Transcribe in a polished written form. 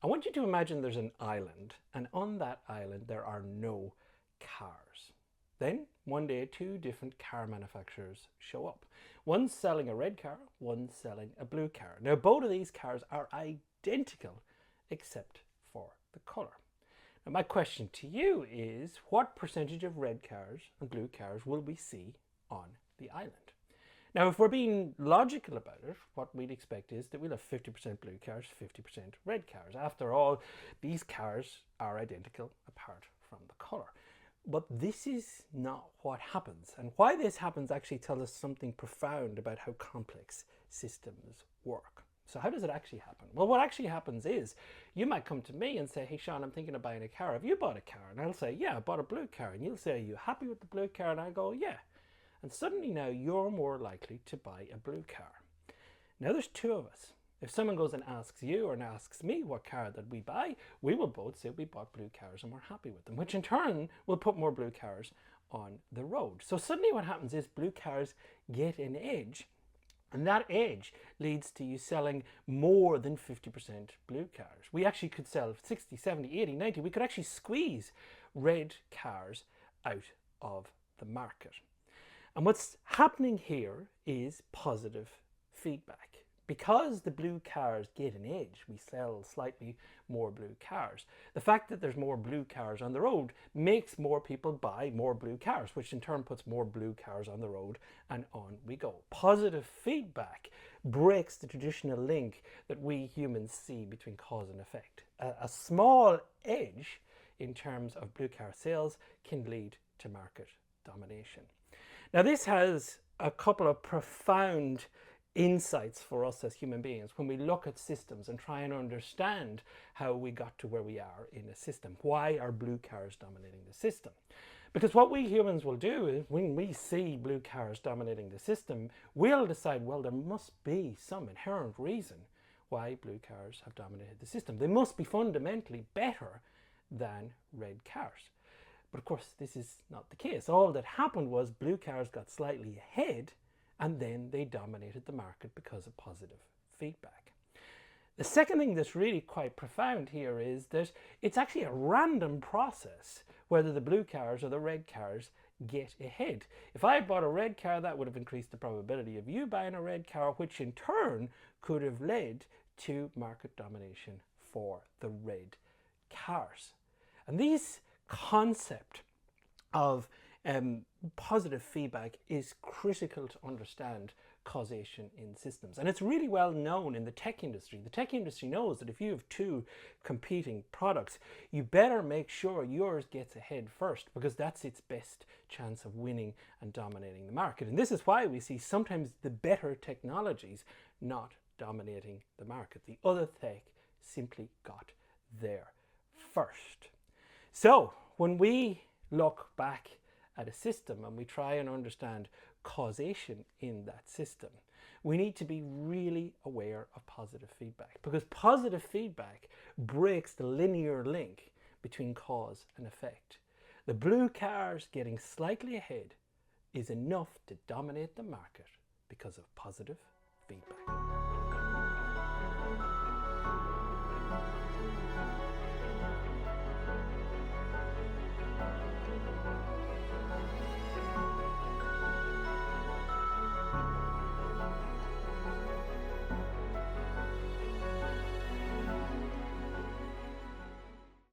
I want you to imagine there's an island, and on that island there are no cars. Then one day two different car manufacturers show up. One's selling a red car, one's selling a blue car. Now both of these cars are identical except for the colour. Now my question to you is, what percentage of red cars and blue cars will we see on the island? Now, if we're being logical about it, what we'd expect is that we'll have 50% blue cars, 50% red cars. After all, these cars are identical apart from the colour. But this is not what happens. And why this happens actually tells us something profound about how complex systems work. So how does it actually happen? Well, what actually happens is you might come to me and say, hey, Sean, I'm thinking of buying a car. Have you bought a car? And I'll say, yeah, I bought a blue car. And you'll say, are you happy with the blue car? And I go, yeah. And suddenly now you're more likely to buy a blue car. Now there's two of us. If someone goes and asks you or asks me what car that we buy, we will both say we bought blue cars and we're happy with them, which in turn will put more blue cars on the road. So suddenly what happens is blue cars get an edge, and that edge leads to you selling more than 50% blue cars. We actually could sell 60, 70, 80, 90. We could actually squeeze red cars out of the market. And what's happening here is positive feedback. Because the blue cars get an edge, we sell slightly more blue cars. The fact that there's more blue cars on the road makes more people buy more blue cars, which in turn puts more blue cars on the road, and on we go. Positive feedback breaks the traditional link that we humans see between cause and effect. A small edge in terms of blue car sales can lead to market domination. Now this has a couple of profound insights for us as human beings when we look at systems and try and understand how we got to where we are in a system. Why are blue cars dominating the system? Because what we humans will do is when we see blue cars dominating the system, we'll decide, well, there must be some inherent reason why blue cars have dominated the system. They must be fundamentally better than red cars. But of course, this is not the case. All that happened was blue cars got slightly ahead and then they dominated the market because of positive feedback. The second thing that's really quite profound here is that it's actually a random process whether the blue cars or the red cars get ahead. If I had bought a red car, that would have increased the probability of you buying a red car, which in turn could have led to market domination for the red cars. And this concept of positive feedback is critical to understand causation in systems. And it's really well known in the tech industry. The tech industry knows that if you have two competing products, you better make sure yours gets ahead first, because that's its best chance of winning and dominating the market. And this is why we see sometimes the better technologies not dominating the market. The other tech simply got there first. So when we look back at a system and we try and understand causation in that system, we need to be really aware of positive feedback, because positive feedback breaks the linear link between cause and effect. The blue cars getting slightly ahead is enough to dominate the market because of positive feedback.